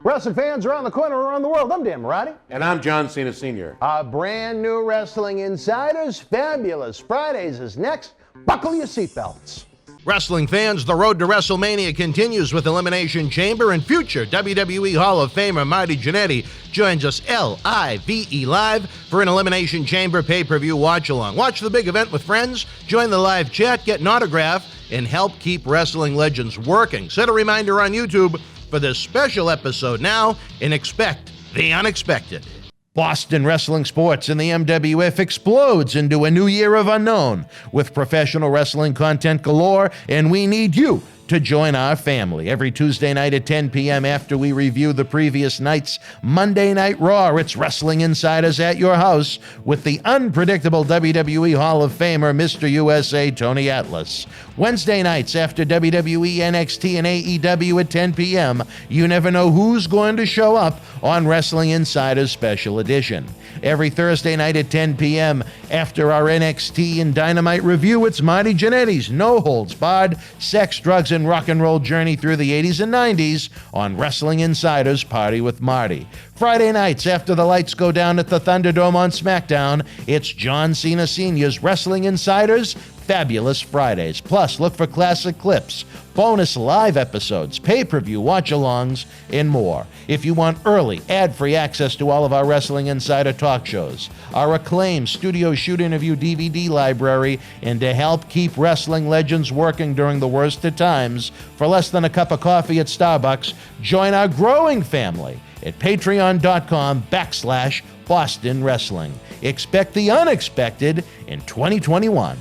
Wrestling fans around the corner, around the world, I'm Dan Marty. And I'm John Cena Sr. Brand new Wrestling Insiders, Fabulous Fridays is next. Buckle your seatbelts. Wrestling fans, the road to WrestleMania continues with Elimination Chamber, and future WWE Hall of Famer Marty Jannetty joins us live for an Elimination Chamber pay-per-view watch-along. Watch the big event with friends, join the live chat, get an autograph, and help keep wrestling legends working. Set a reminder on YouTube for this special episode now, and expect the unexpected. Boston wrestling sports and the MWF explodes into a new year of unknown with professional wrestling content galore, and we need you to join our family. Every Tuesday night at 10 p.m. after we review the previous night's Monday Night Raw, it's Wrestling Insiders at your house with the unpredictable WWE Hall of Famer, Mr. USA, Tony Atlas. Wednesday nights after WWE, NXT, and AEW at 10 p.m., you never know who's going to show up on Wrestling Insiders Special Edition. Every Thursday night at 10 p.m. after our NXT and Dynamite review, it's Marty Jannetty's No Holds Barred Sex, Drugs, and Rock and Roll journey through the 80s and 90s on Wrestling Insiders Party with Marty. Friday nights after the lights go down at the Thunderdome on SmackDown, it's John Cena Sr.'s Wrestling Insiders Fabulous Fridays. Plus, look for classic clips, bonus live episodes, pay-per-view watch-alongs, and more. If you want early, ad-free access to all of our Wrestling Insider talk shows, our acclaimed studio shoot interview DVD library, and to help keep wrestling legends working during the worst of times, for less than a cup of coffee at Starbucks, join our growing family at patreon.com/Boston Wrestling. Expect the unexpected in 2021.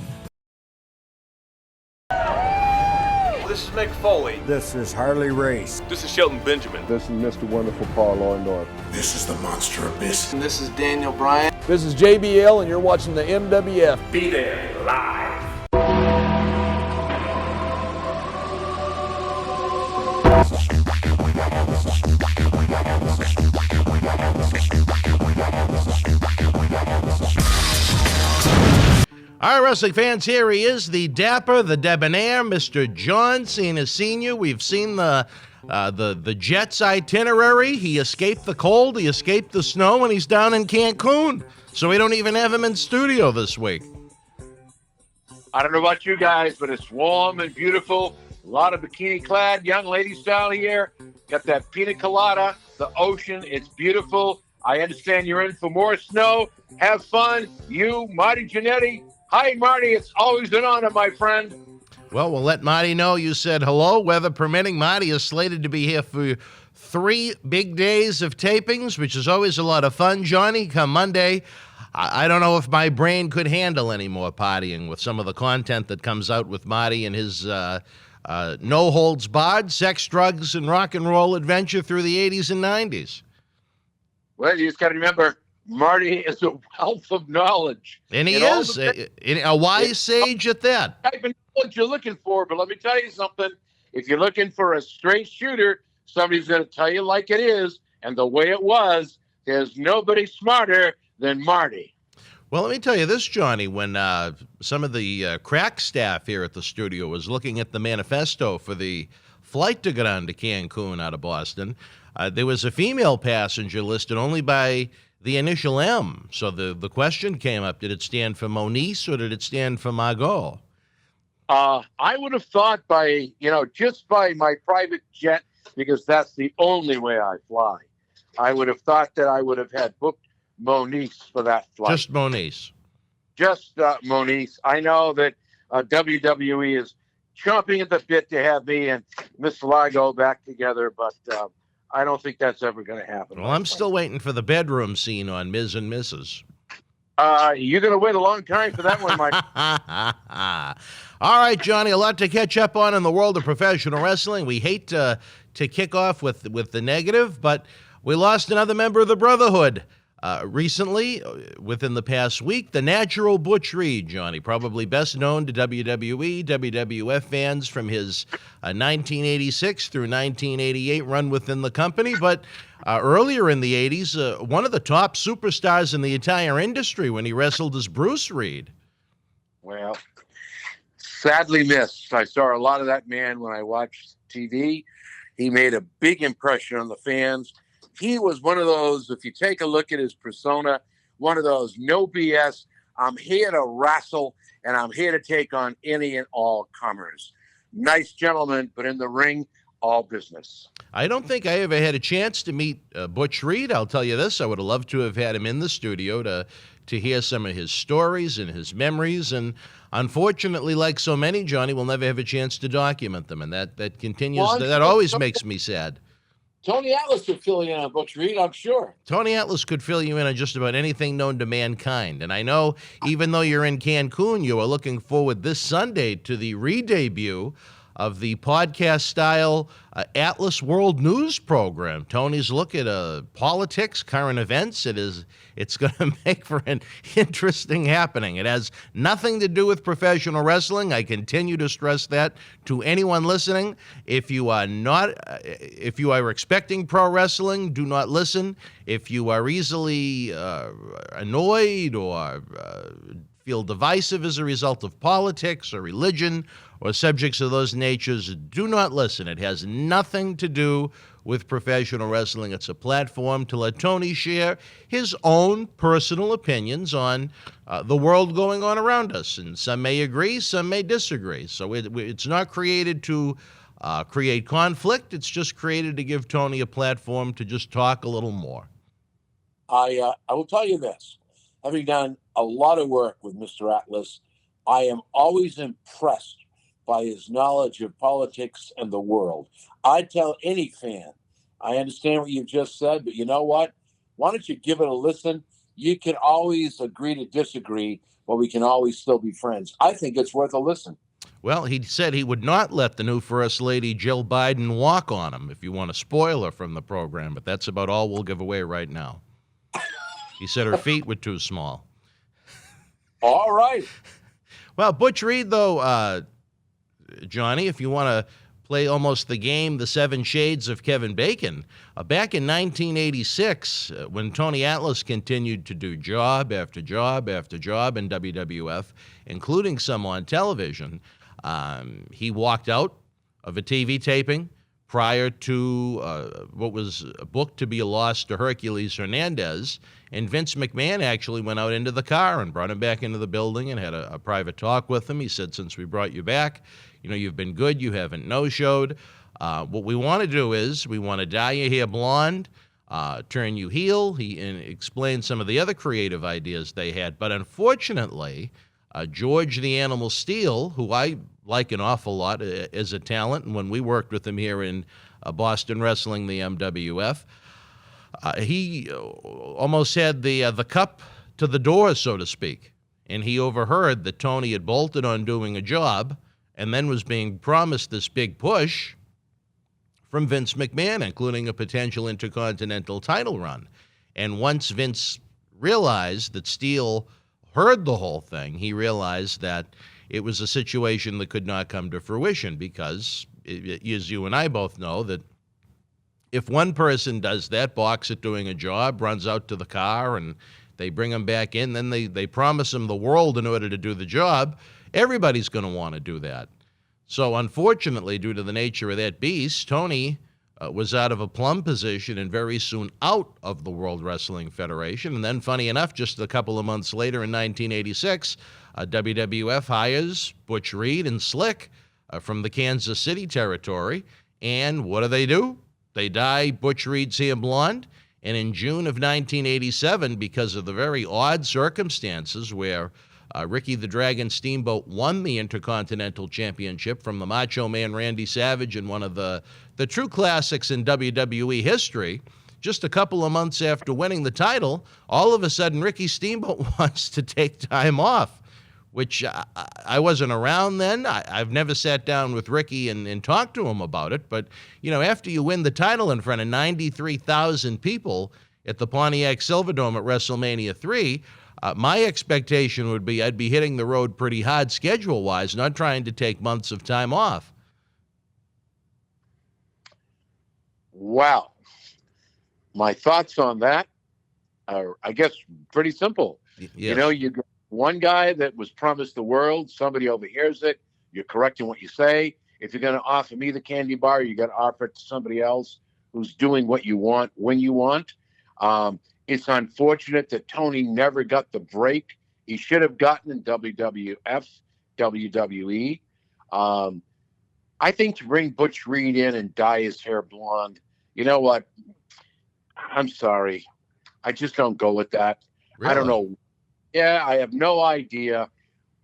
This is Mick Foley. This is Harley Race. This is Shelton Benjamin. This is Mr. Wonderful Paul Orndorff. This is the Monster Abyss. And this is Daniel Bryan. This is JBL, and you're watching the MWF. Be there live. All right, wrestling fans, here he is, the dapper, the debonair, Mr. John Cena Sr. We've seen the Jets itinerary. He escaped the cold, he escaped the snow, and he's down in Cancun. So we don't even have him in studio this week. I don't know about you guys, but it's warm and beautiful. A lot of bikini-clad young ladies down here. Got that pina colada, the ocean. It's beautiful. I understand you're in for more snow. Have fun. You, Marty Jannetty. Hi, Marty. It's always an honor, my friend. Well, we'll let Marty know you said hello. Weather permitting, Marty is slated to be here for 3 big days of tapings, which is always a lot of fun. Johnny, come Monday, I don't know if my brain could handle any more partying with some of the content that comes out with Marty and his no holds barred sex, drugs, and rock and roll adventure through the 80s and 90s. Well, you just got to remember, Marty is a wealth of knowledge. And he is a wise sage at that. Type of knowledge you're looking for, but let me tell you something. If you're looking for a straight shooter, somebody's going to tell you like it is and the way it was. There's nobody smarter than Marty. Well, let me tell you this, Johnny. When some of the crack staff here at the studio was looking at the manifesto for the flight to go down to Cancun out of Boston, there was a female passenger listed only by the initial M. So the question came up, did it stand for Moniece or did it stand for Margot? I would have thought just by my private jet, because that's the only way I fly. I would have thought that I would have had booked Moniece for that flight. Just Moniece. Just Moniece. I know that WWE is chomping at the bit to have me and Miss Largo back together, but I don't think that's ever going to happen. Well, I'm still waiting for the bedroom scene on Ms. and Mrs. You're going to wait a long time for that one, Mike. All right, Johnny, a lot to catch up on in the world of professional wrestling. We hate to kick off with the negative, but we lost another member of the Brotherhood recently, within the past week. The natural Butch Reed, Johnny, probably best known to WWE, WWF fans from his 1986 through 1988 run within the company, but earlier in the 80s, one of the top superstars in the entire industry when he wrestled as Bruce Reed. Well, sadly missed. I saw a lot of that man when I watched TV. He made a big impression on the fans. He was one of those, if you take a look at his persona, one of those no BS, I'm here to wrestle, and I'm here to take on any and all comers. Nice gentleman, but in the ring, all business. I don't think I ever had a chance to meet Butch Reed. I'll tell you this, I would have loved to have had him in the studio to hear some of his stories and his memories. And unfortunately, like so many, Johnny, we'll never have a chance to document them. And that continues, Well, that always makes me sad. Tony Atlas could fill you in on Butch Reed, I'm sure. Tony Atlas could fill you in on just about anything known to mankind. And I know, even though you're in Cancun, you are looking forward this Sunday to the re-debut of the podcast-style Atlas World News program. Tony's look at politics, current events. It's going to make for an interesting happening. It has nothing to do with professional wrestling. I continue to stress that to anyone listening. If you are expecting pro wrestling, do not listen. If you are easily annoyed or feel divisive as a result of politics or religion or subjects of those natures, do not listen. It has nothing to do with professional wrestling. It's a platform to let Tony share his own personal opinions on the world going on around us. And some may agree, some may disagree. So it's not created to create conflict. It's just created to give Tony a platform to just talk a little more. I will tell you this. Having done a lot of work with Mr. Atlas, I am always impressed by his knowledge of politics and the world. I tell any fan, I understand what you've just said, but you know what? Why don't you give it a listen? You can always agree to disagree, but we can always still be friends. I think it's worth a listen. Well, he said he would not let the new First Lady Jill Biden walk on him, if you want a spoiler from the program, but that's about all we'll give away right now. He said her feet were too small. All right. Well, Butch Reed, though, Johnny, if you want to play almost the game, The Seven Shades of Kevin Bacon, back in 1986, when Tony Atlas continued to do job after job after job in WWF, including some on television, he walked out of a TV taping prior to what was booked to be a loss to Hercules Hernandez. And Vince McMahon actually went out into the car and brought him back into the building and had a private talk with him. He said, since we brought you back, you've been good. You haven't no-showed. What we want to do is we want to dye your hair blonde, turn you heel. He explained some of the other creative ideas they had. But unfortunately, George the Animal Steele, who I like an awful lot as a talent, and when we worked with him here in Boston Wrestling, the MWF, he almost had the cup to the door, so to speak. And he overheard that Tony had bolted on doing a job and then was being promised this big push from Vince McMahon, including a potential intercontinental title run. And once Vince realized that Steele heard the whole thing, he realized that it was a situation that could not come to fruition because, as you and I both know, that if one person does that, balks at doing a job, runs out to the car, and they bring him back in, then they promise him the world in order to do the job, everybody's going to want to do that. So unfortunately, due to the nature of that beast, Tony was out of a plum position and very soon out of the World Wrestling Federation. And then, funny enough, just a couple of months later in 1986, WWF hires Butch Reed and Slick from the Kansas City territory. And what do? They dye Butch Reed's hair blonde. And in June of 1987, because of the very odd circumstances where Ricky the Dragon Steamboat won the Intercontinental Championship from the Macho Man Randy Savage in one of the true classics in WWE history, just a couple of months after winning the title, all of a sudden Ricky Steamboat wants to take time off, which I wasn't around then. I've never sat down with Ricky and talked to him about it. But, after you win the title in front of 93,000 people at the Pontiac Silverdome at WrestleMania 3, my expectation would be I'd be hitting the road pretty hard schedule-wise, not trying to take months of time off. Wow. My thoughts on that are, I guess, pretty simple. Yes. You got one guy that was promised the world, somebody overhears it, you're correcting what you say, If you're going to offer me the candy bar, you got to offer it to somebody else who's doing what you want when you want. It's unfortunate that Tony never got the break he should have gotten in WWF, WWE. I think to bring Butch Reed in and dye his hair blonde, you know what? I'm sorry. I just don't go with that. Really? I don't know. Yeah, I have no idea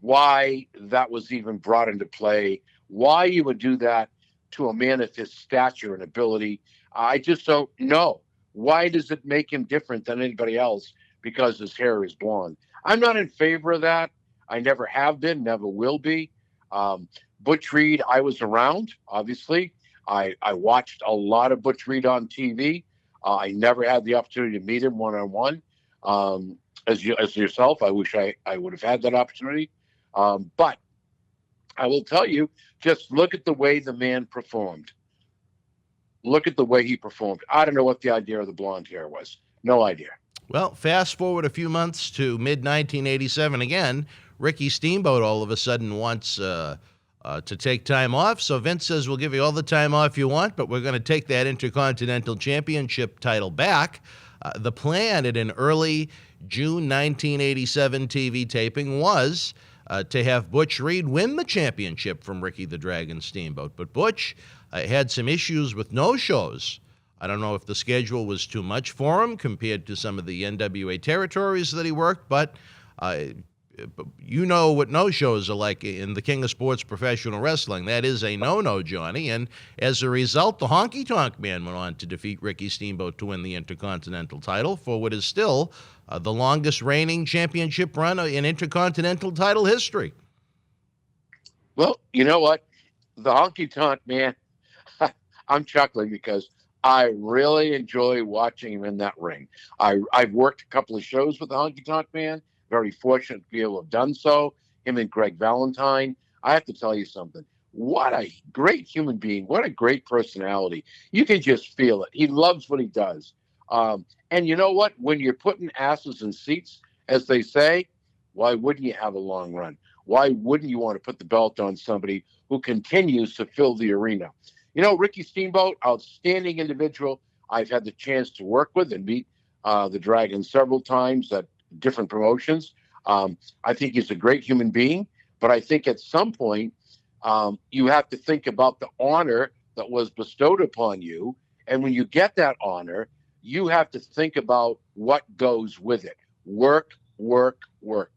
why that was even brought into play, why you would do that to a man of his stature and ability. I just don't know. Why does it make him different than anybody else because his hair is blonde? I'm not in favor of that. I never have been, never will be. Butch Reed, I was around, obviously. I watched a lot of Butch Reed on TV. I never had the opportunity to meet him one-on-one. As yourself, I wish I would have had that opportunity. But I will tell you, just look at the way the man performed. Look at the way he performed. I don't know what the idea of the blonde hair was. No idea. Well, fast forward a few months to mid-1987 again. Ricky Steamboat all of a sudden wants to take time off. So Vince says, we'll give you all the time off you want, but we're going to take that Intercontinental Championship title back. The plan at an early June 1987 TV taping was to have Butch Reed win the championship from Ricky the Dragon Steamboat. But Butch had some issues with no-shows. I don't know if the schedule was too much for him compared to some of the NWA territories that he worked, but you know what no-shows are like in the King of Sports Professional Wrestling. That is a no-no, Johnny. And as a result, the Honky Tonk Man went on to defeat Ricky Steamboat to win the Intercontinental title for what is still the longest reigning championship run in Intercontinental title history. Well, you know what? The Honky Tonk Man, I'm chuckling because I really enjoy watching him in that ring. I've worked a couple of shows with the Honky Tonk Man. Very fortunate to be able to have done so. Him and Greg Valentine. I have to tell you something. What a great human being. What a great personality. You can just feel it. He loves what he does. And you know what? When you're putting asses in seats, as they say, why wouldn't you have a long run? Why wouldn't you want to put the belt on somebody who continues to fill the arena? You know, Ricky Steamboat, outstanding individual. I've had the chance to work with and meet the Dragon several times at different promotions. I think he's a great human being, but I think at some point you have to think about the honor that was bestowed upon you. And when you get that honor, you have to think about what goes with it. Work, work, work.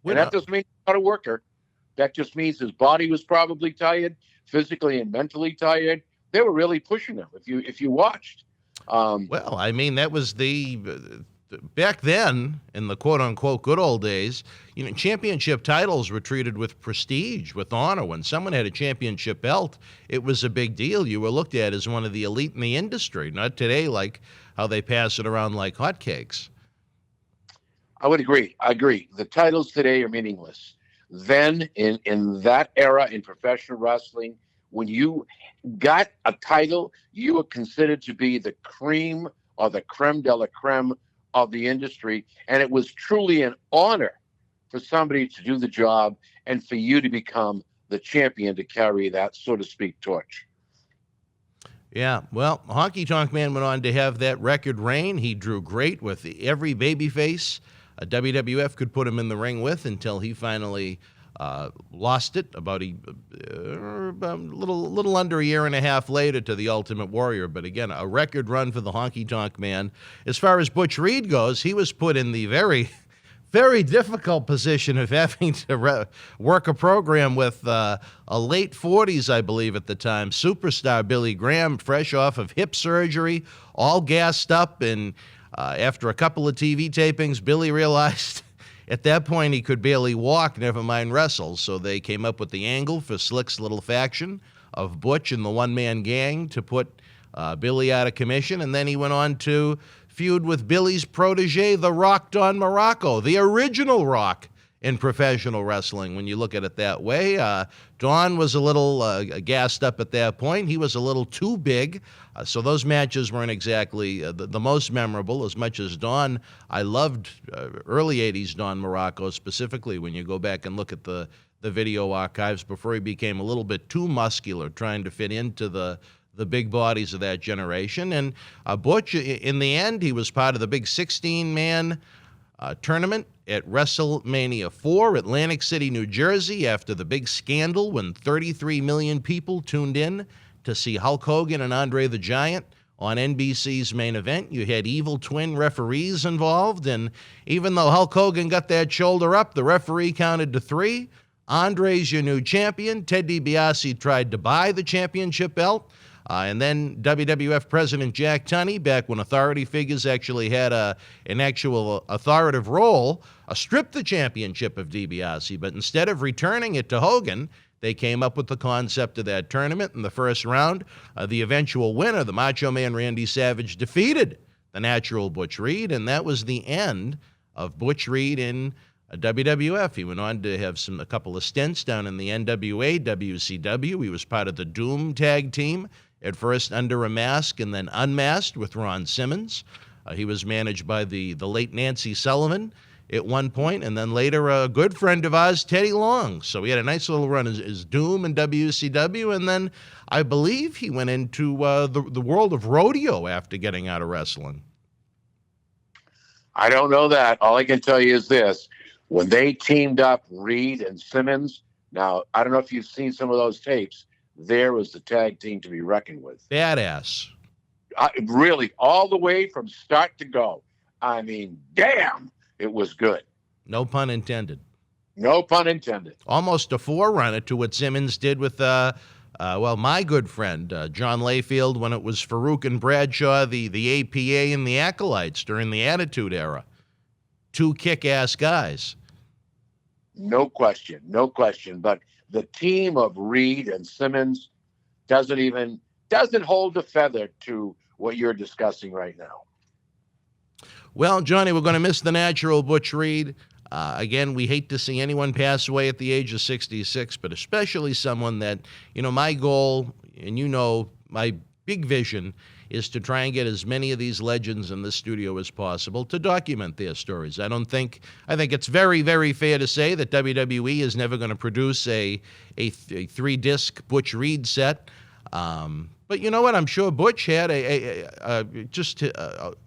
And that doesn't mean he's not a worker. That just means his body was probably tired, physically and mentally tired. They were really pushing him if you watched. Well, I mean, that was back then, in the quote-unquote good old days, championship titles were treated with prestige, with honor. When someone had a championship belt, it was a big deal. You were looked at as one of the elite in the industry, not today like how they pass it around like hotcakes. I would agree. I agree. The titles today are meaningless. Then, in that era in professional wrestling, when you got a title, you were considered to be the cream or the creme de la creme of the industry, and it was truly an honor for somebody to do the job and for you to become the champion to carry that, so to speak, torch. Yeah, well, Honky Tonk Man went on to have that record reign. He drew great with every babyface WWF could put him in the ring with until he finally lost it about a little under a year and a half later to the Ultimate Warrior. But again, a record run for the Honky Tonk Man. As far as Butch Reed goes, he was put in the very, very difficult position of having to work a program with a late 40s, I believe at the time, superstar Billy Graham, fresh off of hip surgery, all gassed up. And after a couple of TV tapings, Billy realized at that point he could barely walk, never mind wrestle. So they came up with the angle for Slick's little faction of Butch and the one-man gang to put Billy out of commission. And then he went on to feud with Billy's protege, the Rock Don Morocco, the original Rock in professional wrestling, when you look at it that way. Don was a little gassed up at that point. He was a little too big. So those matches weren't exactly the most memorable. As much as Don, I loved early 80s Don Morocco, specifically when you go back and look at the the video archives before he became a little bit too muscular, trying to fit into the big bodies of that generation. And Butch, in the end, he was part of the big 16-man tournament at WrestleMania 4, Atlantic City, New Jersey, after the big scandal when 33 million people tuned in to see Hulk Hogan and Andre the Giant on NBC's main event. You had evil twin referees involved, and even though Hulk Hogan got that shoulder up, the referee counted to 3. Andre's your new champion. Ted DiBiase tried to buy the championship belt. And then WWF President Jack Tunney, back when authority figures actually had an actual authoritative role, stripped the championship of DiBiase. But instead of returning it to Hogan, they came up with the concept of that tournament. In the first round, the eventual winner, the Macho Man Randy Savage, defeated the Natural Butch Reed, and that was the end of Butch Reed in WWF. He went on to have a couple of stints down in the NWA, WCW. He was part of the Doom tag team, at first under a mask and then unmasked with Ron Simmons. He was managed by the late Nancy Sullivan at one point, and then later a good friend of ours, Teddy Long. So he had a nice little run as Doom in WCW, and then I believe he went into the world of rodeo after getting out of wrestling. I don't know that. All I can tell you is this. When they teamed up Reed and Simmons, now, I don't know if you've seen some of those tapes, there was the tag team to be reckoned with. Badass. Really, all the way from start to go. I mean, damn, it was good. No pun intended. No pun intended. Almost a forerunner to what Simmons did with, my good friend, John Layfield, when it was Farouk and Bradshaw, the APA and the Acolytes during the Attitude Era. 2 kick-ass guys. No question, no question. But the team of Reed and Simmons doesn't hold a feather to what you're discussing right now. Well, Johnny, we're going to miss the Natural Butch Reed. Again, we hate to see anyone pass away at the age of 66, but especially someone that, my goal, and my big vision is to try and get as many of these legends in the studio as possible to document their stories. I think it's very, very fair to say that WWE is never going to produce a 3-disc Butch Reed set. But you know what? I'm sure Butch had a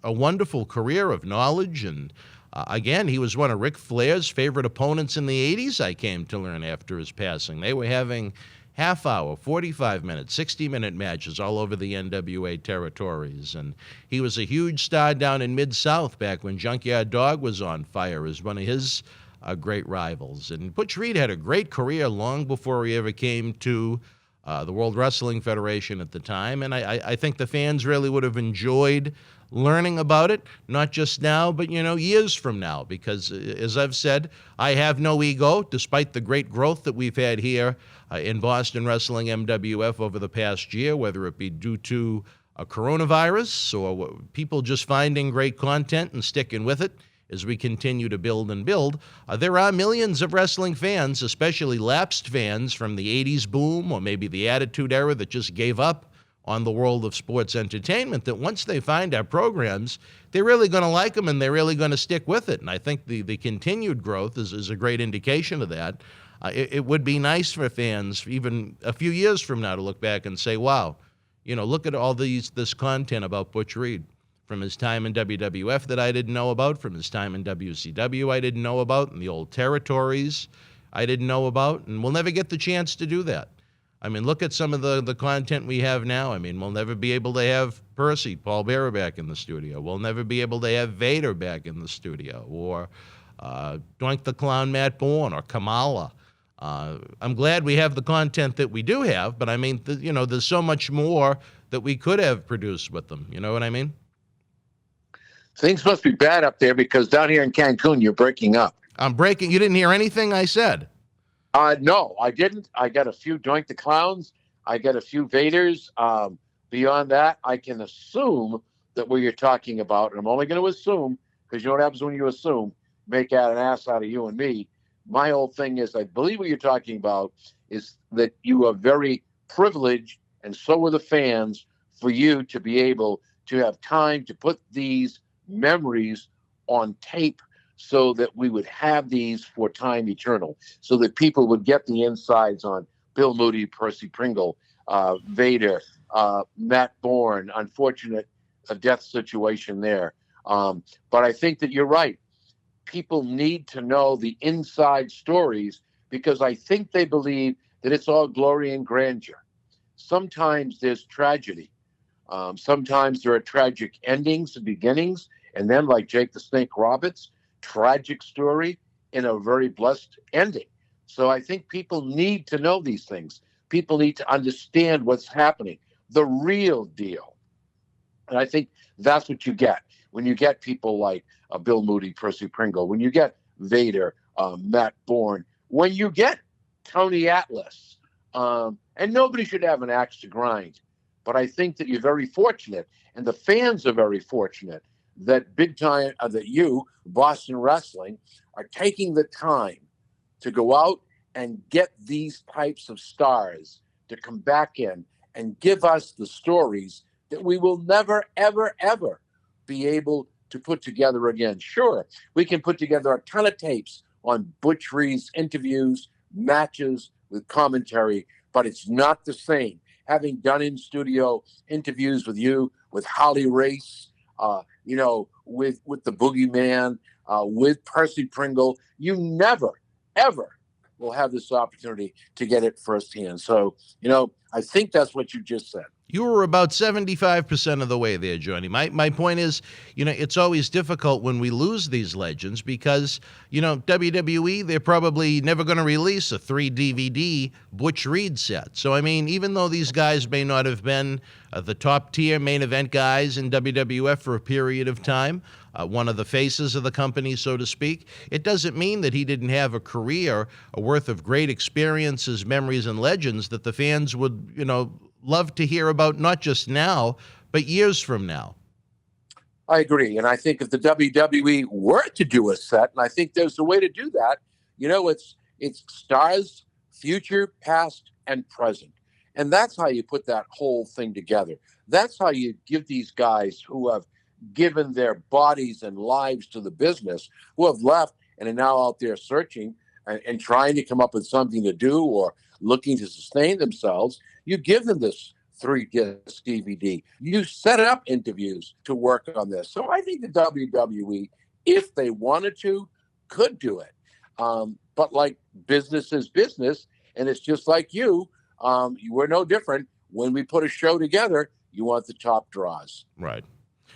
wonderful career of knowledge. And again, he was one of Ric Flair's favorite opponents in the 80s, I came to learn after his passing. They were having half-hour, 45-minute, 60-minute matches all over the NWA territories. And he was a huge star down in Mid-South back when Junkyard Dog was on fire as one of his great rivals. And Butch Reed had a great career long before he ever came to the World Wrestling Federation at the time. And I think the fans really would have enjoyed learning about it, not just now, but, years from now. Because, as I've said, I have no ego, despite the great growth that we've had here in Boston Wrestling MWF over the past year, whether it be due to a coronavirus or people just finding great content and sticking with it as we continue to build and build. There are millions of wrestling fans, especially lapsed fans from the 80s boom or maybe the Attitude Era, that just gave up on the world of sports entertainment, that once they find our programs, they're really going to like them and they're really going to stick with it. And I think the continued growth is a great indication of that. It would be nice for fans, even a few years from now, to look back and say, wow, look at all this content about Butch Reed from his time in WWF that I didn't know about, from his time in WCW I didn't know about, and the old territories I didn't know about, and we'll never get the chance to do that. I mean, look at some of the content we have now. I mean, we'll never be able to have Percy, Paul Bearer, back in the studio. We'll never be able to have Vader back in the studio, or Doink the Clown Matt Bourne, or Kamala. I'm glad we have the content that we do have, but I mean, there's so much more that we could have produced with them. You know what I mean? Things must be bad up there, because down here in Cancun, you're breaking up. I'm breaking. You didn't hear anything I said? No, I didn't. I got a few Doink the Clowns. I got a few Vaders. Beyond that, I can assume that what you're talking about, and I'm only going to assume, because you know what happens when you assume, make out an ass out of you and me. My whole thing is, I believe what you're talking about is that you are very privileged, and so are the fans, for you to be able to have time to put these memories on tape so that we would have these for time eternal, so that people would get the insides on Bill Moody, Percy Pringle, Vader, Matt Bourne, unfortunate death situation there. But I think that you're right. People need to know the inside stories, because I think they believe that it's all glory and grandeur. Sometimes there's tragedy. Sometimes there are tragic endings and beginnings, and then, like Jake the Snake Roberts, tragic story in a very blessed ending. So I think people need to know these things. People need to understand what's happening, the real deal. And I think that's what you get when you get people like Bill Moody, Percy Pringle, when you get Vader, Matt Bourne, when you get Tony Atlas. And nobody should have an axe to grind. But I think that you're very fortunate, and the fans are very fortunate, that big time, that you, Boston Wrestling, are taking the time to go out and get these types of stars to come back in and give us the stories that we will never, ever, ever be able to put together again. Sure, we can put together a ton of tapes on Butch Reed's interviews, matches with commentary, but it's not the same. Having done in-studio interviews with you, with Holly Race, with the Boogeyman, with Percy Pringle, you never, ever will have this opportunity to get it firsthand. So, I think that's what you just said. You were about 75% of the way there, Johnny. My point is, it's always difficult when we lose these legends because, WWE, they're probably never going to release a 3-DVD Butch Reed set. So, even though these guys may not have been the top-tier main event guys in WWF for a period of time, one of the faces of the company, so to speak, it doesn't mean that he didn't have a career worth of great experiences, memories, and legends that the fans would, love to hear about, not just now, but years from now. I agree. And I think if the WWE were to do a set, and I think there's a way to do that, it's stars, future, past, and present. And that's how you put that whole thing together. That's how you give these guys who have given their bodies and lives to the business, who have left and are now out there searching and trying to come up with something to do or looking to sustain themselves. You give them this 3-disc DVD. You set up interviews to work on this. So I think the WWE, if they wanted to, could do it. But like business is business, and it's just like you were no different. When we put a show together, you want the top draws. Right.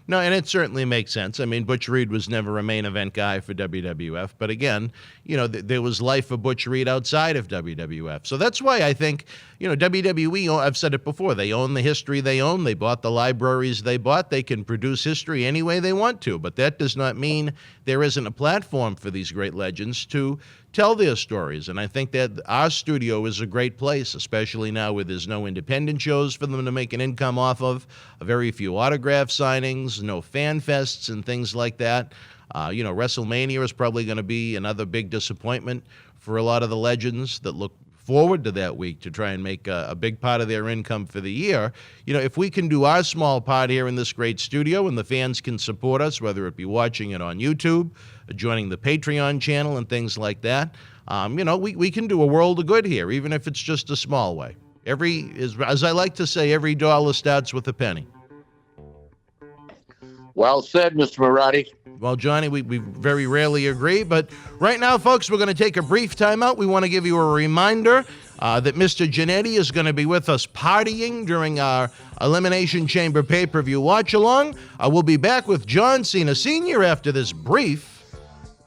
No, and it certainly makes sense. Butch Reed was never a main event guy for WWF. But again, there was life for Butch Reed outside of WWF. So that's why I think, WWE, I've said it before, they own the history they own. They bought the libraries they bought. They can produce history any way they want to. But that does not mean there isn't a platform for these great legends to tell their stories. And I think that our studio is a great place, especially now where there's no independent shows for them to make an income off of, very few autograph signings, no fan fests and things like that. WrestleMania is probably going to be another big disappointment for a lot of the legends that look forward to that week to try and make a big part of their income for the year. If we can do our small part here in this great studio and the fans can support us, whether it be watching it on YouTube, joining the Patreon channel and things like that, we can do a world of good here, even if it's just a small way. As I like to say, every dollar starts with a penny. Well said, Mr. Marty. Well, Johnny, we very rarely agree, but right now, folks, we're going to take a brief timeout. We want to give you a reminder that Mr. Jannetty is going to be with us partying during our Elimination Chamber pay-per-view watch-along. We'll be back with John Cena Sr. after this brief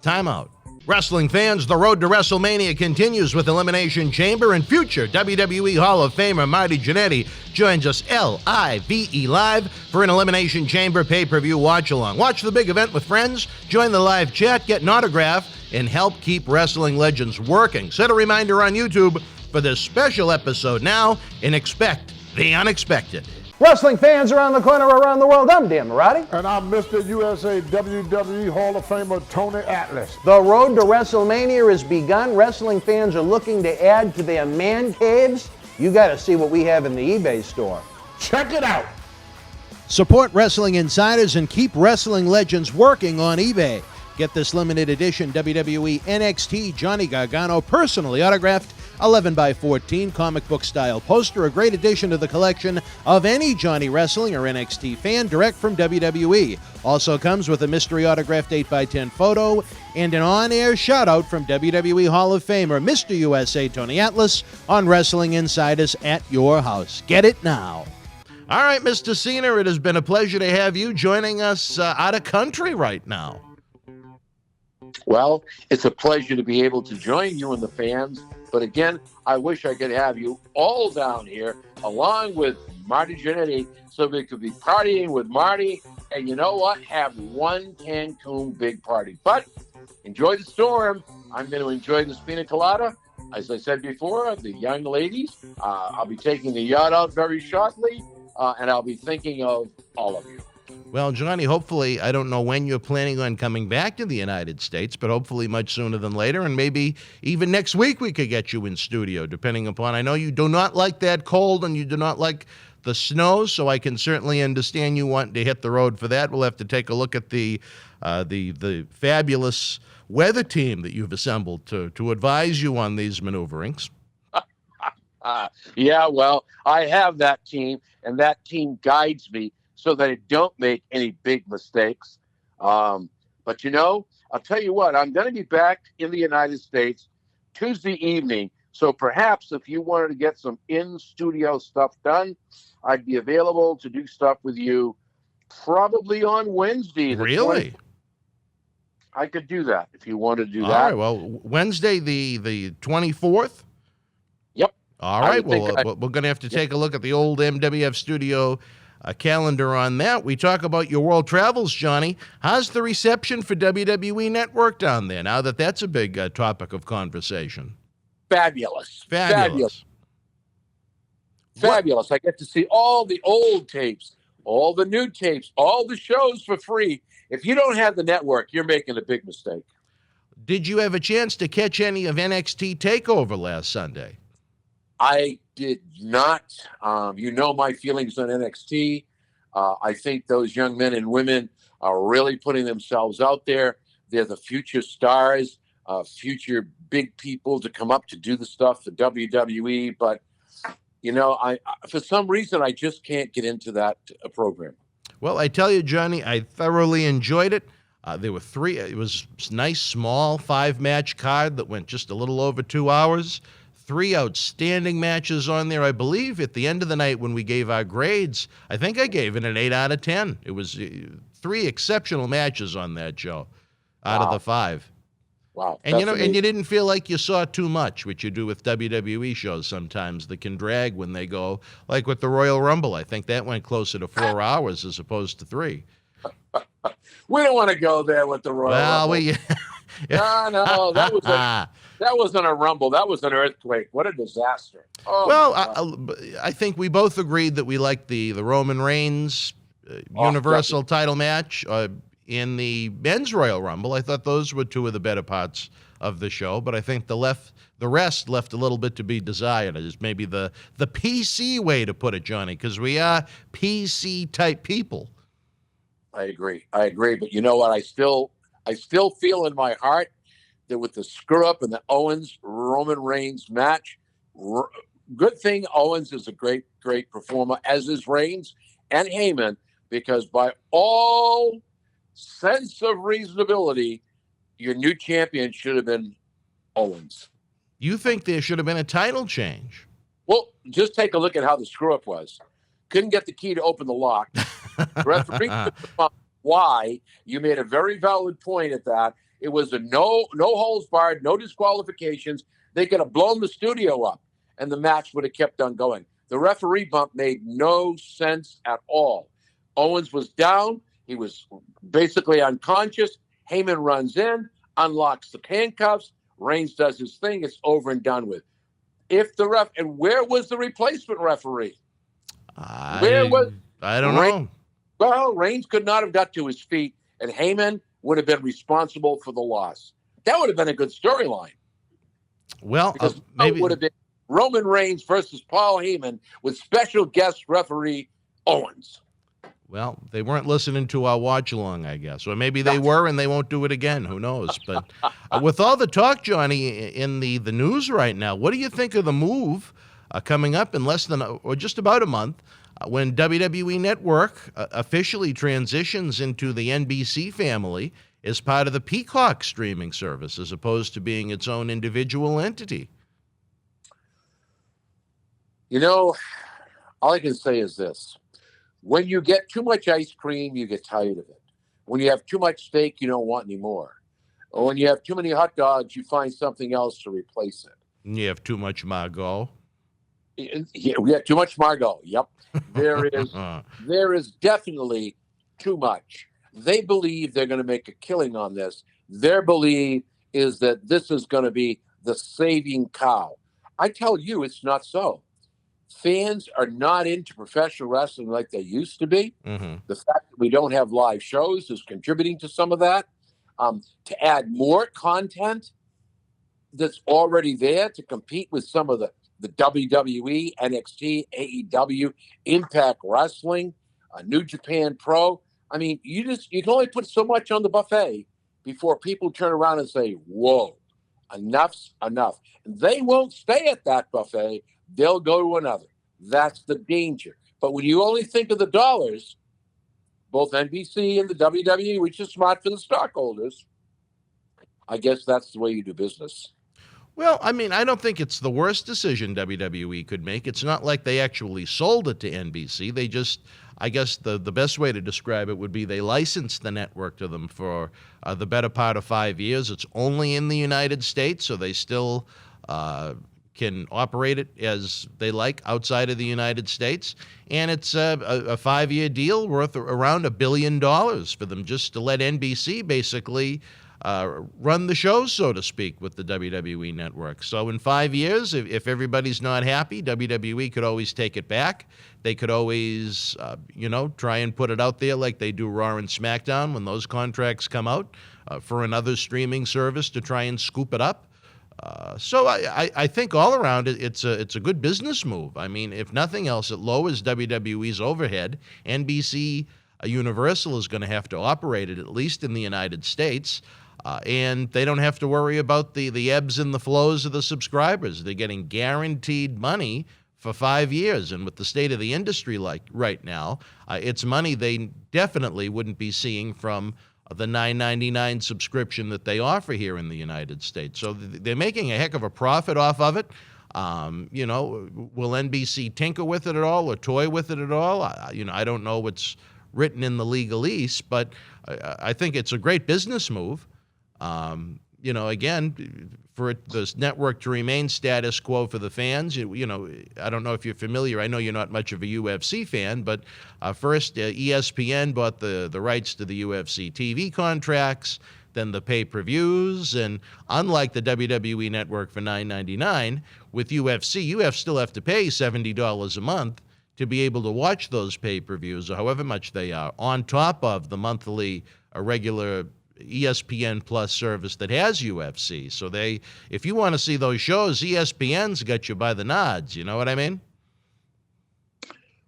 timeout. Wrestling fans, the road to WrestleMania continues with Elimination Chamber, and future WWE Hall of Famer Marty Jannetty joins us live for an Elimination Chamber pay-per-view watch-along. Watch the big event with friends, join the live chat, get an autograph, and help keep wrestling legends working. Set a reminder on YouTube for this special episode now, and expect the unexpected. Wrestling fans around the corner, around the world, I'm Dan Marty. And I'm Mr. USA WWE Hall of Famer Tony Atlas. The road to WrestleMania has begun. Wrestling fans are looking to add to their man caves. You got to see what we have in the eBay store. Check it out. Support wrestling insiders and keep wrestling legends working on eBay. Get this limited edition WWE NXT Johnny Gargano personally autographed 11 by 14 comic book style poster, a great addition to the collection of any Johnny Wrestling or NXT fan direct from WWE. Also comes with a mystery autographed 8 by 10 photo and an on-air shout-out from WWE Hall of Famer Mr. USA Tony Atlas on Wrestling Insiders at your house. Get it now. All right, Mr. Cena, it has been a pleasure to have you joining us out of country right now. Well, it's a pleasure to be able to join you and the fans. But again, I wish I could have you all down here along with Marty Jannetty so we could be partying with Marty. And you know what? Have one Cancun big party. But enjoy the storm. I'm going to enjoy this pina colada. As I said before, the young ladies, I'll be taking the yacht out very shortly. And I'll be thinking of all of you. Well, Johnny, hopefully, I don't know when you're planning on coming back to the United States, but hopefully much sooner than later, and maybe even next week we could get you in studio, depending upon, I know you do not like that cold and you do not like the snow, so I can certainly understand you wanting to hit the road for that. We'll have to take a look at the fabulous weather team that you've assembled to advise you on these maneuverings. Yeah, well, I have that team, and that team guides me so that I don't make any big mistakes. But, you know, I'll tell you what, I'm going to be back in the United States Tuesday evening. So perhaps if you wanted to get some in-studio stuff done, I'd be available to do stuff with you probably on Wednesday. Really? I could do that if you wanted to do that. All right, well, Wednesday the 24th? Yep. All right, well, we're going to have to take a look at the old MWF studio calendar on that. We talk about your world travels, Johnny. How's the reception for WWE Network down there now that that's a big topic of conversation? Fabulous. Fabulous. Fabulous. I get to see all the old tapes, all the new tapes, all the shows for free. If you don't have the network, you're making a big mistake. Did you have a chance to catch any of NXT TakeOver last Sunday? I did not. You know my feelings on NXT. I think those young men and women are really putting themselves out there. They're the future stars, future big people to come up to do the stuff for WWE. But, you know, I for some reason, I just can't get into that program. Well, I tell you, Johnny, I thoroughly enjoyed it. There were three. It was a nice, small 5-match card that went just a little over 2 hours. 3 outstanding matches on there. I believe at the end of the night when we gave our grades, I think I gave it an 8 out of 10. It was 3 exceptional matches on that show out of the 5. Wow. And, you know, and you didn't feel like you saw too much, which you do with WWE shows sometimes that can drag when they go, like with the Royal Rumble. I think that went closer to 4 hours as opposed to 3. We don't want to go there with the Royal Rumble. No, that wasn't a Rumble. That was an earthquake. What a disaster. Oh, well, I think we both agreed that we liked the Roman Reigns Universal title match in the men's Royal Rumble. I thought those were 2 of the better parts of the show, but I think the rest left a little bit to be desired. Is maybe the PC way to put it, Johnny, because we are PC-type people. I agree. But you know what? I still feel in my heart that with the screw-up in the Owens-Roman Reigns match, good thing Owens is a great performer, as is Reigns and Heyman, because by all sense of reasonability, your new champion should have been Owens. You think there should have been a title change? Well, just take a look at how the screw-up was. Couldn't get the key to open the lock. The referee why. You made a very valid point at that. It was a no holds barred, no disqualifications. They could have blown the studio up, and the match would have kept on going. The referee bump made no sense at all. Owens was down. He was basically unconscious. Heyman runs in, unlocks the handcuffs. Reigns does his thing. It's over and done with. And where was the replacement referee? I don't know. Well, Reigns could not have got to his feet, and Heyman would have been responsible for the loss. That would have been a good storyline. Well, because maybe it would have been Roman Reigns versus Paul Heyman with special guest referee Owens. Well, they weren't listening to our watch along, I guess. Or maybe they were and they won't do it again. Who knows? But with all the talk, Johnny, in the news right now, what do you think of the move coming up in less than or just about a month when WWE Network officially transitions into the NBC family as part of the Peacock streaming service as opposed to being its own individual entity? You know, all I can say is this. When you get too much ice cream, you get tired of it. When you have too much steak, you don't want any more. Or when you have too many hot dogs, you find something else to replace it. You have too much Margot. Yeah, we have too much Margot. Yep. There is definitely too much. They believe they're going to make a killing on this. Their belief is that this is going to be the saving cow. I tell you, it's not so. Fans are not into professional wrestling like they used to be. Mm-hmm. The fact that we don't have live shows is contributing to some of that. To add more content that's already there to compete with some of the WWE, NXT, AEW, Impact Wrestling, New Japan Pro. I mean, you can only put so much on the buffet before people turn around and say, whoa, enough's enough. And they won't stay at that buffet. They'll go to another. That's the danger. But when you only think of the dollars, both NBC and the WWE, which is smart for the stockholders, I guess that's the way you do business. Well, I mean, I don't think it's the worst decision WWE could make. It's not like they actually sold it to NBC. They just, I guess the best way to describe it would be they licensed the network to them for the better part of 5 years. It's only in the United States, so they still can operate it as they like outside of the United States. And it's a 5-year deal worth around $1 billion for them just to let NBC basically run the show, so to speak, with the WWE Network. So in 5 years, if everybody's not happy, WWE could always take it back. They could always, try and put it out there like they do Raw and SmackDown when those contracts come out for another streaming service to try and scoop it up. So I think all around it's a good business move. I mean, if nothing else, it lowers WWE's overhead. NBC Universal is going to have to operate it, at least in the United States. And they don't have to worry about the ebbs and the flows of the subscribers. They're getting guaranteed money for 5 years. And with the state of the industry like right now, it's money they definitely wouldn't be seeing from the $9.99 subscription that they offer here in the United States. So they're making a heck of a profit off of it. Will NBC tinker with it at all or toy with it at all? I don't know what's written in the legalese, but I think it's a great business move. Again, for this network to remain status quo for the fans, I don't know if you're familiar. I know you're not much of a UFC fan, but first ESPN bought the rights to the UFC TV contracts, then the pay-per-views, and unlike the WWE Network for $9.99, with UFC, you still have to pay $70 a month to be able to watch those pay-per-views, or however much they are, on top of the monthly regular ESPN Plus service that has UFC. So if you want to see those shows, ESPN's got you by the nods. You know what I mean?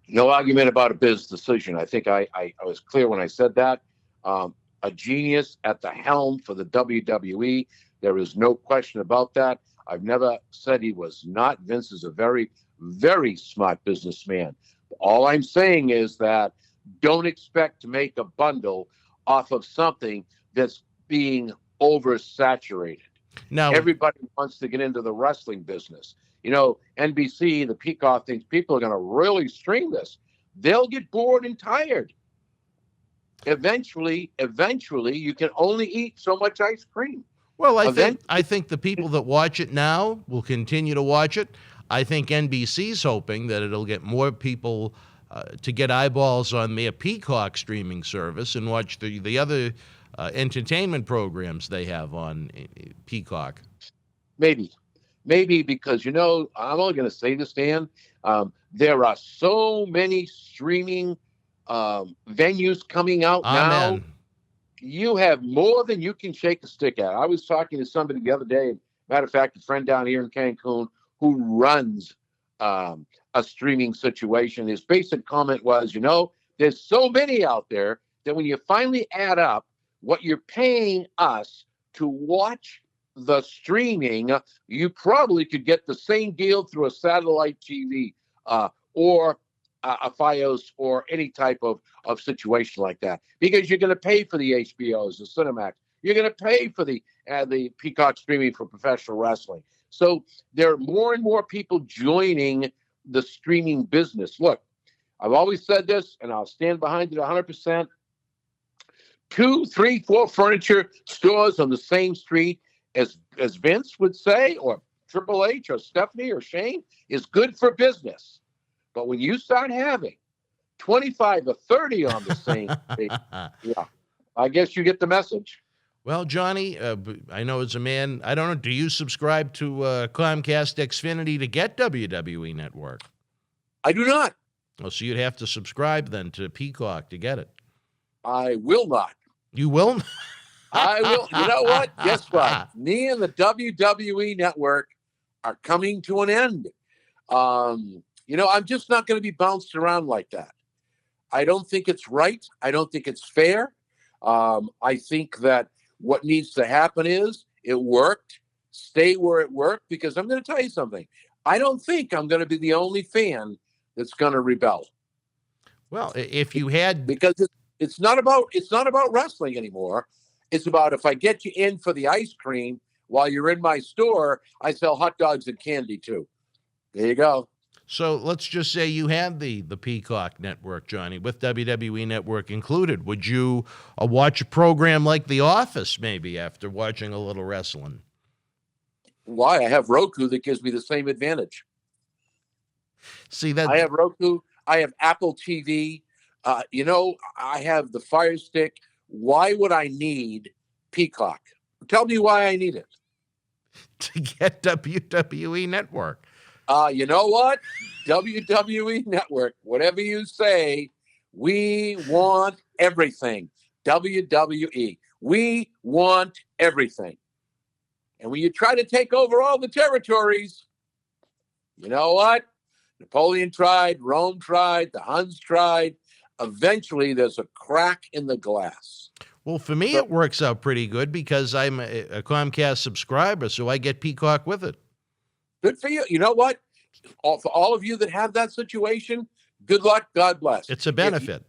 No argument about a business decision. I think I was clear when I said that. A genius at the helm for the WWE. There is no question about that. I've never said he was not. Vince is a very, very smart businessman. All I'm saying is that don't expect to make a bundle off of something that's being oversaturated. Now, everybody wants to get into the wrestling business. NBC, the Peacock thinks people are going to really stream this. They'll get bored and tired. Eventually, you can only eat so much ice cream. Well, I think the people that watch it now will continue to watch it. I think NBC's hoping that it'll get more people to get eyeballs on their Peacock streaming service and watch the other entertainment programs they have on Peacock. Maybe because, I'm only going to say this, Dan. There are so many streaming venues coming out now. You have more than you can shake a stick at. I was talking to somebody the other day, matter of fact, a friend down here in Cancun who runs a streaming situation. His basic comment was, There's so many out there that when you finally add up what you're paying us to watch the streaming, you probably could get the same deal through a satellite TV or a Fios or any type of situation like that, because you're going to pay for the HBOs, the Cinemax. You're going to pay for the Peacock streaming for professional wrestling. So there are more and more people joining the streaming business. Look, I've always said this, and I'll stand behind it 100%. 2, 3, 4 furniture stores on the same street, as Vince would say, or Triple H, or Stephanie, or Shane, is good for business. But when you start having 25 or 30 on the same street, yeah, I guess you get the message. Well, Johnny, I know as a man, I don't know, do you subscribe to Comcast Xfinity to get WWE Network? I do not. Oh, so you'd have to subscribe then to Peacock to get it. I will not. You will? I will. You know what? Guess what? Me and the WWE Network are coming to an end. I'm just not going to be bounced around like that. I don't think it's right. I don't think it's fair. I think that what needs to happen is it worked. Stay where it worked, because I'm going to tell you something. I don't think I'm going to be the only fan that's going to rebel. Well, if you had, because it's not about wrestling anymore. It's about, if I get you in for the ice cream while you're in my store, I sell hot dogs and candy too. There you go. So let's just say you had the Peacock network, Johnny, with WWE Network included. Would you watch a program like The Office maybe after watching a little wrestling? Why? I have Roku that gives me the same advantage. See that? I have Roku. I have Apple TV. I have the Fire Stick. Why would I need Peacock? Tell me why I need it. To get WWE Network. You know what? WWE Network, whatever you say, we want everything. WWE, we want everything. And when you try to take over all the territories, you know what? Napoleon tried, Rome tried, the Huns tried. Eventually, there's a crack in the glass. Well, for me, it works out pretty good because I'm a Comcast subscriber, so I get Peacock with it. Good for you. You know what? For all of you that have that situation, good luck. God bless. It's a benefit.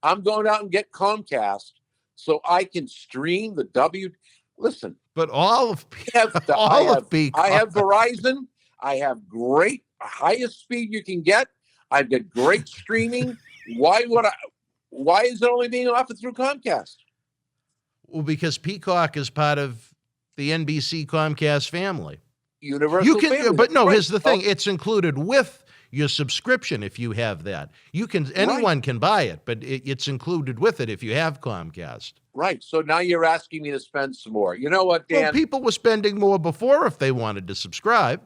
I'm going out and get Comcast so I can stream the Listen. But all of Peacock. I have Verizon. I have great, highest speed you can get. I've got great streaming. Why is it only being offered through Comcast? Well, because Peacock is part of the NBC Comcast family. Universal family. But no, here's the thing. It's included with your subscription if you have that. Anyone can buy it, but it's included with it if you have Comcast. Right. So now you're asking me to spend some more. You know what, Dan? Well, people were spending more before if they wanted to subscribe.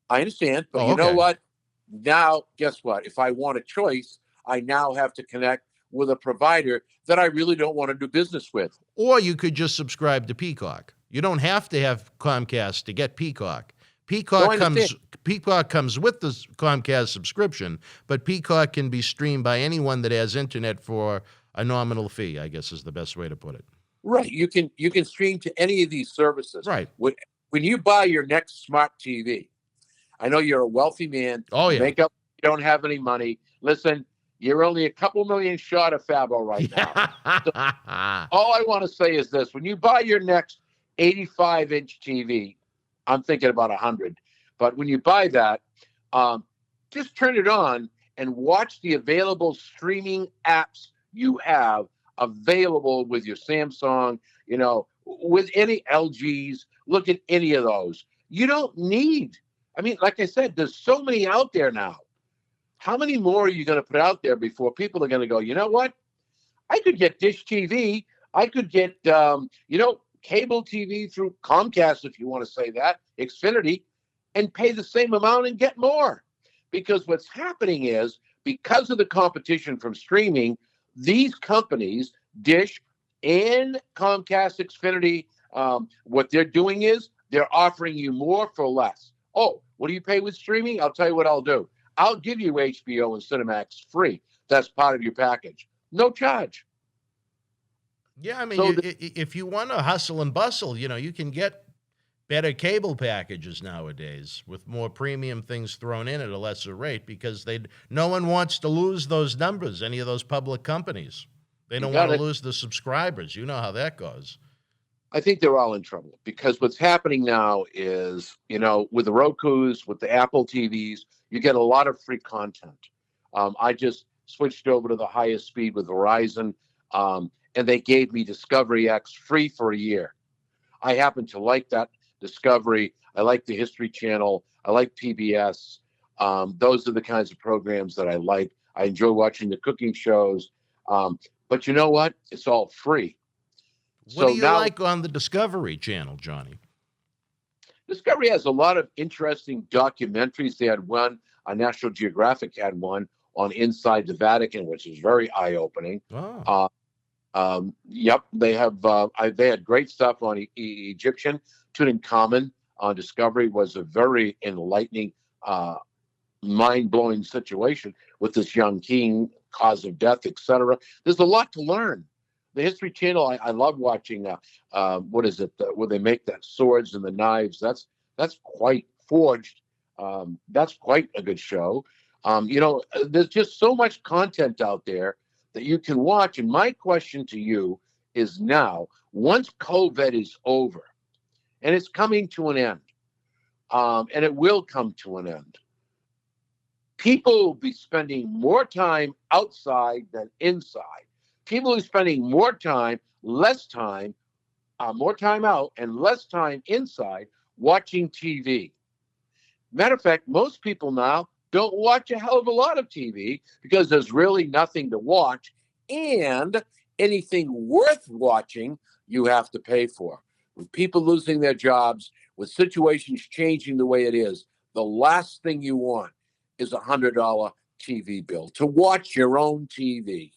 I understand. But you know what? Now, guess what? If I want a choice, I now have to connect with a provider that I really don't want to do business with. Or you could just subscribe to Peacock. You don't have to have Comcast to get Peacock. Peacock comes with the Comcast subscription, but Peacock can be streamed by anyone that has internet for a nominal fee, I guess is the best way to put it. Right. You can stream to any of these services. Right. When you buy your next smart TV, I know you're a wealthy man. Oh, yeah. Make up you don't have any money. Listen, you're only a couple million short of Fabo right now. So all I want to say is this. When you buy your next 85-inch TV, I'm thinking about 100. But when you buy that, just turn it on and watch the available streaming apps you have available with your Samsung, with any LGs. Look at any of those. You don't need, like I said, there's so many out there now. How many more are you going to put out there before people are going to go, you know what? I could get Dish TV. I could get, cable TV through Comcast, if you want to say that, Xfinity, and pay the same amount and get more. Because what's happening is, because of the competition from streaming, these companies, Dish and Comcast, Xfinity, what they're doing is they're offering you more for less. Oh, what do you pay with streaming? I'll tell you what I'll do. I'll give you HBO and Cinemax free. that's part of your package. No charge. Yeah, I mean, So if you want to hustle and bustle, you can get better cable packages nowadays with more premium things thrown in at a lesser rate because no one wants to lose those numbers, any of those public companies. They don't want to lose the subscribers. You know how that goes. I think they're all in trouble because what's happening now is, with the Rokus, with the Apple TVs, you get a lot of free content. I just switched over to the highest speed with Verizon, and they gave me Discovery X free for a year. I happen to like that Discovery. I like the History Channel. I like PBS. Those are the kinds of programs that I like. I enjoy watching the cooking shows. But you know what? It's all free. What do you like on the Discovery Channel, Johnny? Discovery has a lot of interesting documentaries. They had one, National Geographic had one on Inside the Vatican, which is very eye-opening. Oh. Yep, they have. They had great stuff on Egyptian. Tutankhamun on Discovery was a very enlightening, mind-blowing situation with this young king, cause of death, etc. There's a lot to learn. The History Channel, I love watching. What is it? Where they make that swords and the knives. That's quite forged. That's quite a good show. There's just so much content out there that you can watch. And my question to you is now, once COVID is over, and it's coming to an end, and it will come to an end, people will be spending more time outside than inside. People are spending more time out and less time inside watching TV. Matter of fact, most people now don't watch a hell of a lot of TV because there's really nothing to watch, and anything worth watching you have to pay for. With people losing their jobs, with situations changing the way it is, the last thing you want is a $100 TV bill to watch your own TV.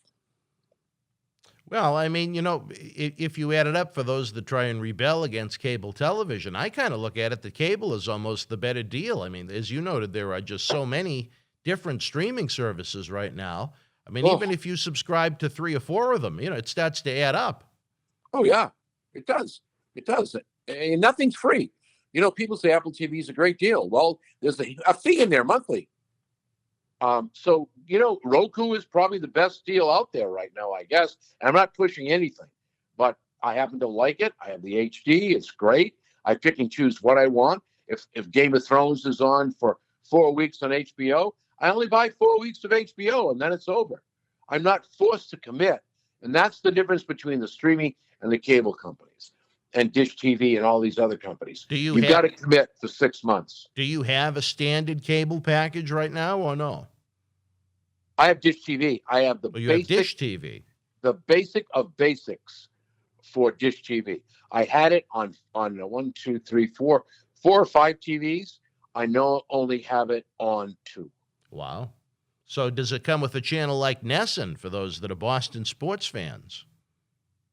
Well, I mean, if you add it up for those that try and rebel against cable television, I kind of look at it that cable is almost the better deal. I mean, as you noted, there are just so many different streaming services right now. I mean, even if you subscribe to 3 or 4 of them, it starts to add up. Oh, yeah, it does. It does. And nothing's free. People say Apple TV is a great deal. Well, there's a fee in there monthly. So, Roku is probably the best deal out there right now, I guess. And I'm not pushing anything, but I happen to like it. I have the HD. It's great. I pick and choose what I want. If Game of Thrones is on for 4 weeks on HBO, I only buy 4 weeks of HBO and then it's over. I'm not forced to commit. And that's the difference between the streaming and the cable companies and Dish TV and all these other companies. You've got to commit for 6 months. Do you have a standard cable package right now or no? I have Dish TV. I have the you have Dish TV. The basic of basics for Dish TV. I had it on 1, 2, 3, 4 or 5 TVs. I only have it on 2. Wow. So does it come with a channel like Nessun for those that are Boston sports fans?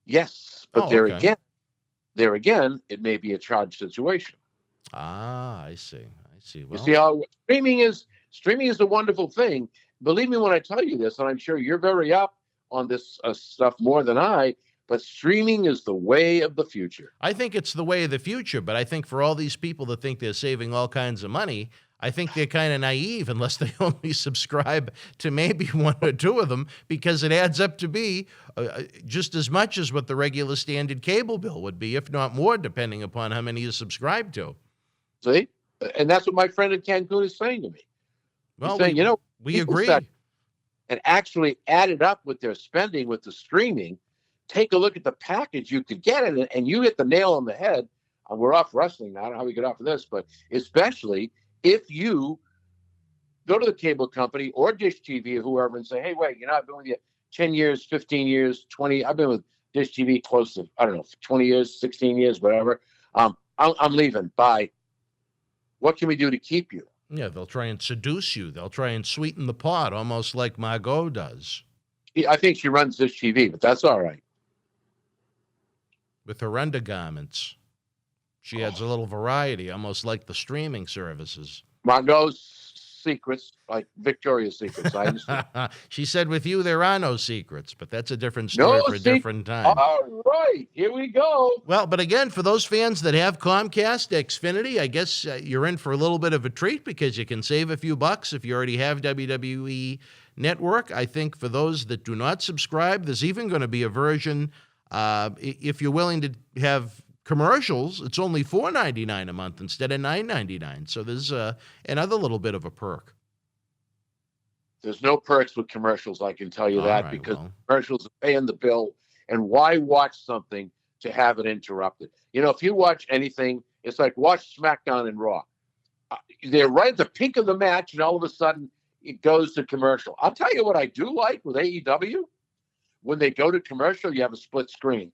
Yes, but there again, it may be a charge situation. Ah, I see. Well, you see how streaming is a wonderful thing. Believe me when I tell you this, and I'm sure you're very up on this stuff more than I, but streaming is the way of the future. I think it's the way of the future, but I think for all these people that think they're saving all kinds of money, I think they're kind of naive unless they only subscribe to maybe 1 or 2 of them, because it adds up to be just as much as what the regular standard cable bill would be, if not more, depending upon how many you subscribe to. See? And that's what my friend in Cancun is saying to me. Well, saying, we agree. And actually add it up with their spending with the streaming, take a look at the package you could get it, and you hit the nail on the head. We're off wrestling now. I don't know how we get off of this, but especially if you go to the cable company or Dish TV or whoever and say, hey, wait, I've been with you 10 years, 15 years, 20. I've been with Dish TV close to, 20 years, 16 years, whatever. I'm leaving. Bye. What can we do to keep you? Yeah, they'll try and seduce you. They'll try and sweeten the pot, almost like Margot does. I think she runs Dish TV, but that's all right. With her undergarments. She adds a little variety, almost like the streaming services. Margot's secrets, like Victoria's Secrets. I understand. She said with you there are no secrets, but that's a different story for a different time. All right, here we go. Well, but again, for those fans that have Comcast, Xfinity, I guess you're in for a little bit of a treat because you can save a few bucks if you already have WWE Network. I think for those that do not subscribe, there's even going to be a version, if you're willing to have commercials, it's only $4.99 a month instead of $9.99. So there's another little bit of a perk. There's no perks with commercials, I can tell you that, right, because well. commercials are paying the bill. And why watch something to have it interrupted? You know, if you watch anything, it's like watch SmackDown and Raw. They're right at the peak of the match, and all of a sudden it goes to commercial. I'll tell you what I do like with AEW. When they go to commercial, you have a split screen.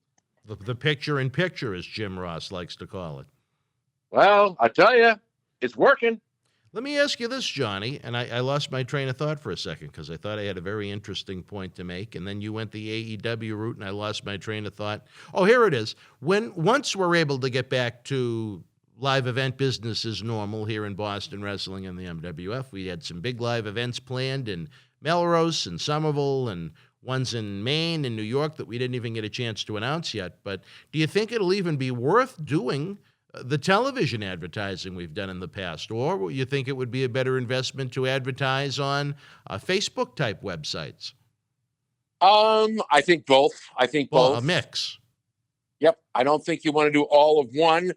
The picture-in-picture, as Jim Ross likes to call it. Well, I tell you, it's working. Let me ask you this, Johnny, and I lost my train of thought for a second because I thought I had a very interesting point to make, and then you went the AEW route, and I lost my train of thought. Oh, here it is. Once we're able to get back to live event business as normal here in Boston Wrestling and the MWF, we had some big live events planned in Melrose and Somerville and ones in Maine and New York that we didn't even get a chance to announce yet. But do you think it'll even be worth doing the television advertising we've done in the past? Or you think it would be a better investment to advertise on Facebook-type websites? I think both. Well, a mix. Yep. I don't think you want to do all of one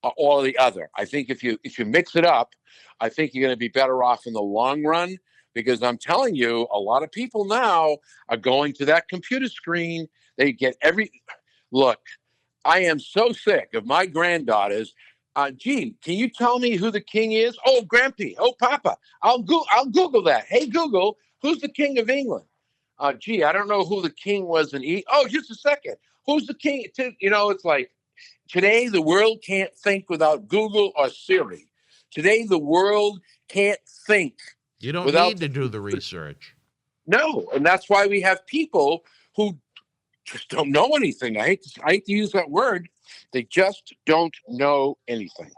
or all of the other. I think if you mix it up, I think you're going to be better off in the long run, because I'm telling you, a lot of people now are going to that computer screen. They get look, I am so sick of my granddaughters. Gee, can you tell me who the king is? Oh, Grampy. Oh, Papa. I'll Google that. Hey, Google, who's the king of England? Gee, I don't know who the king was in Oh, just a second. Who's the king? You know, it's like today the world can't think without Google or Siri. Today the world can't think. You don't need to do the research. No, and that's why we have people who just don't know anything. I hate to use that word. They just don't know anything.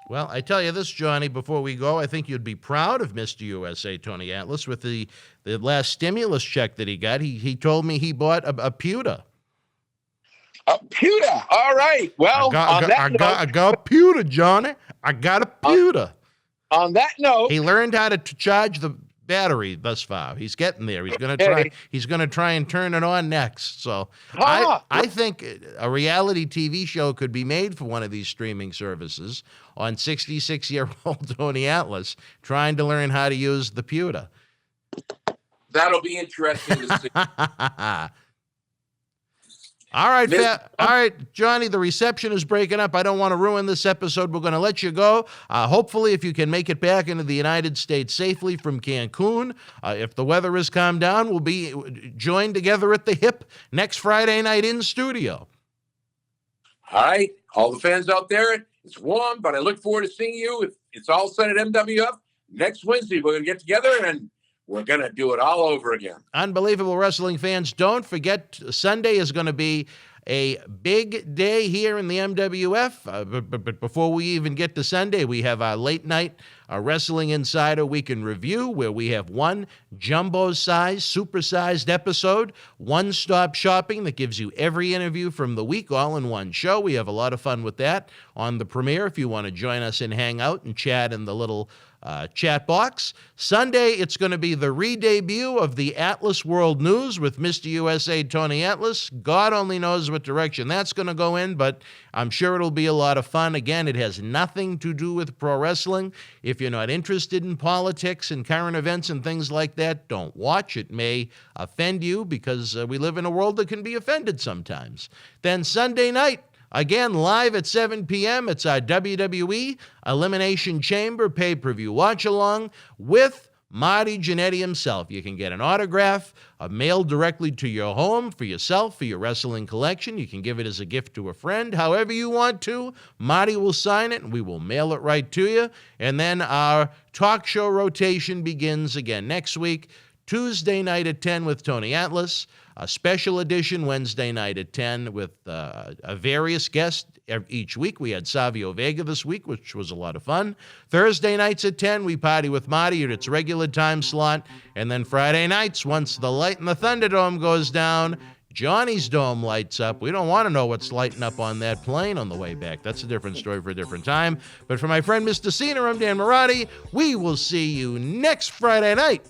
Well, I tell you this, Johnny, before we go, I think you'd be proud of Mr. USA, Tony Atlas, with the last stimulus check that he got. He told me he bought a pewter. A pewter. All right. Well, I got a pewter, Johnny. I got a pewter. On that note, he learned how to charge the battery thus far. He's getting there. He's going to try. He's going to try and turn it on next. So I think a reality TV show could be made for one of these streaming services on 66-year-old Tony Atlas trying to learn how to use the pewter. That'll be interesting to see. All right, Johnny, the reception is breaking up. I don't want to ruin this episode. We're going to let you go. Hopefully, if you can make it back into the United States safely from Cancun, if the weather has calmed down, we'll be joined together at the Hip next Friday night in studio. All right, all the fans out there, it's warm, but I look forward to seeing you. If it's all set at MWF, next Wednesday we're going to get together and we're going to do it all over again. Unbelievable wrestling fans. Don't forget, Sunday is going to be a big day here in the MWF. But before we even get to Sunday, we have our late night Wrestling Insider Week in Review, where we have one jumbo-sized, super-sized episode, one-stop shopping that gives you every interview from the week all in one show. We have a lot of fun with that on the premiere if you want to join us and hang out and chat in the little chat box. Sunday, it's going to be the re-debut of the Atlas World News with Mr. USA Tony Atlas. God only knows what direction that's going to go in, but I'm sure it'll be a lot of fun. Again, it has nothing to do with pro wrestling. If you're not interested in politics and current events and things like that, don't watch. It may offend you because we live in a world that can be offended sometimes. Then Sunday night, again, live at 7 p.m., it's our WWE Elimination Chamber pay-per-view watch-along with Marty Jannetty himself. You can get an autograph mailed directly to your home for yourself, for your wrestling collection. You can give it as a gift to a friend, however you want to. Marty will sign it, and we will mail it right to you. And then our talk show rotation begins again next week. Tuesday night at 10 with Tony Atlas, a special edition Wednesday night at 10 with a various guests each week. We had Savio Vega this week, which was a lot of fun. Thursday nights at 10, we party with Marty at its regular time slot. And then Friday nights, once the light in the Thunderdome goes down, Johnny's Dome lights up. We don't want to know what's lighting up on that plane on the way back. That's a different story for a different time. But for my friend Mr. Cena, I'm Dan Marty. We will see you next Friday night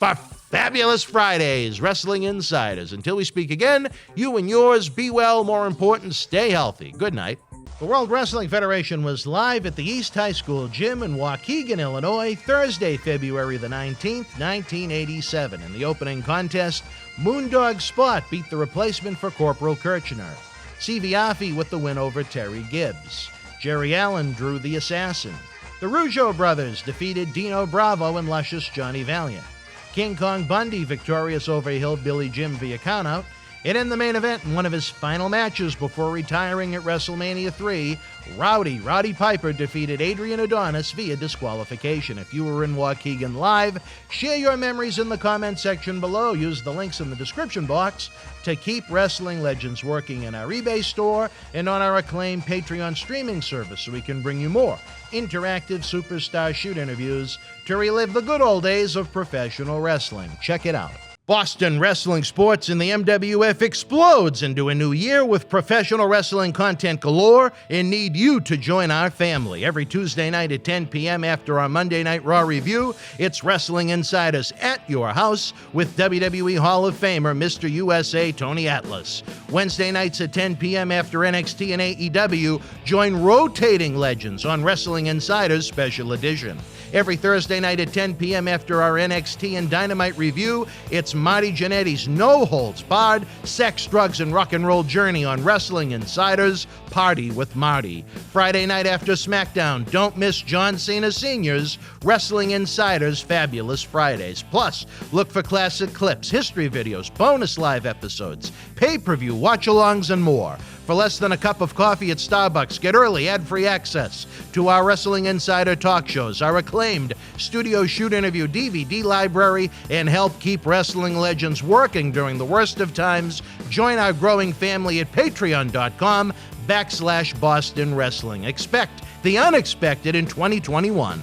for Fabulous Fridays, Wrestling Insiders. Until we speak again, you and yours, be well, more important, stay healthy. Good night. The World Wrestling Federation was live at the East High School Gym in Waukegan, Illinois, Thursday, February the 19th, 1987. In the opening contest, Moondog Spot beat the replacement for Corporal Kirchner. C.V. Affey with the win over Terry Gibbs. Jerry Allen drew the Assassin. The Rougeau brothers defeated Dino Bravo and luscious Johnny Valiant. King Kong Bundy victorious over Hillbilly Jim via countout. And in the main event, in one of his final matches before retiring at WrestleMania 3, Roddy Piper defeated Adrian Adonis via disqualification. If you were in Waukegan live, share your memories in the comment section below. Use the links in the description box to keep Wrestling Legends working in our eBay store and on our acclaimed Patreon streaming service so we can bring you more interactive superstar shoot interviews to relive the good old days of professional wrestling. Check it out. Boston wrestling sports in the MWF explodes into a new year with professional wrestling content galore and need you to join our family. Every Tuesday night at 10 p.m. after our Monday Night Raw review, it's Wrestling Insiders at your house with WWE Hall of Famer Mr. USA Tony Atlas. Wednesday nights at 10 p.m. after NXT and AEW, join rotating legends on Wrestling Insiders Special Edition. Every Thursday night at 10 p.m. after our NXT and Dynamite review, it's Marty Jannetty's no-holds-barred sex, drugs, and rock and roll journey on Wrestling Insiders Party with Marty. Friday night after SmackDown, don't miss John Cena Sr.'s Wrestling Insiders Fabulous Fridays. Plus, look for classic clips, history videos, bonus live episodes, pay-per-view, watch-alongs, and more. For less than a cup of coffee at Starbucks, get early ad-free access to our Wrestling Insider talk shows, our acclaimed studio shoot interview DVD library, and help keep wrestling legends working during the worst of times. Join our growing family at patreon.com/Boston Wrestling. Expect the unexpected in 2021.